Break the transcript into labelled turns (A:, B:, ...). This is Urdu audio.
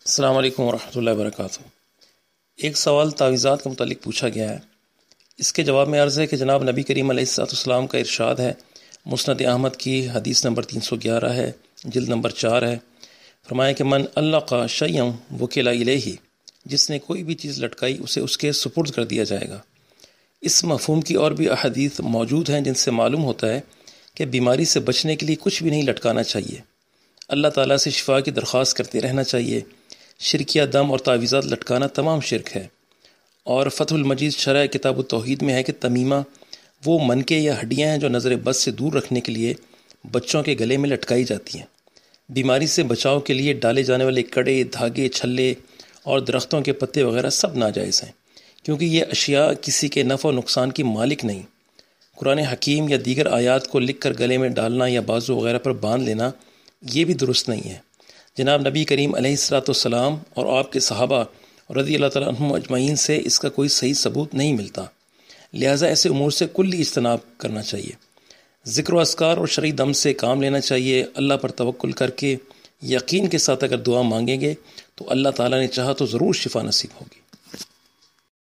A: السلام علیکم ورحمۃ اللہ وبرکاتہ۔ ایک سوال تعویذات کے متعلق پوچھا گیا ہے۔ اس کے جواب میں عرض ہے کہ جناب نبی کریم علیہ السلام کا ارشاد ہے، مسند احمد کی حدیث نمبر 311 ہے، جلد نمبر 4 ہے۔ فرمایا کہ من علق شیئا وکل الیہ، جس نے کوئی بھی چیز لٹکائی اسے اس کے سپرد کر دیا جائے گا۔ اس مفہوم کی اور بھی احادیث موجود ہیں جن سے معلوم ہوتا ہے کہ بیماری سے بچنے کے لیے کچھ بھی نہیں لٹکانا چاہیے، اللہ تعالیٰ سے شفا کی درخواست کرتے رہنا چاہیے۔ شرکیہ دم اور تعویذات لٹکانا تمام شرک ہے، اور فتح المجید شرح کتاب التوحید میں ہے کہ تمیمہ وہ منکے یا ہڈیاں ہیں جو نظر بد سے دور رکھنے کے لیے بچوں کے گلے میں لٹکائی جاتی ہیں۔ بیماری سے بچاؤ کے لیے ڈالے جانے والے کڑے، دھاگے، چھلے اور درختوں کے پتے وغیرہ سب ناجائز ہیں، کیونکہ یہ اشیاء کسی کے نفع و نقصان کی مالک نہیں۔ قرآن حکیم یا دیگر آیات کو لکھ کر گلے میں ڈالنا یا بازو وغیرہ پر باندھ لینا یہ بھی درست نہیں ہے۔ جناب نبی کریم علیہ السلام اور آپ کے صحابہ رضی اللہ تعالیٰ عنہم اجمعین سے اس کا کوئی صحیح ثبوت نہیں ملتا، لہٰذا ایسے امور سے کلی اجتناب کرنا چاہیے۔ ذکر و اذکار اور شرعی دم سے کام لینا چاہیے۔ اللہ پر توکل کر کے یقین کے ساتھ اگر دعا مانگیں گے تو اللہ تعالیٰ نے چاہا تو ضرور شفا نصیب ہوگی۔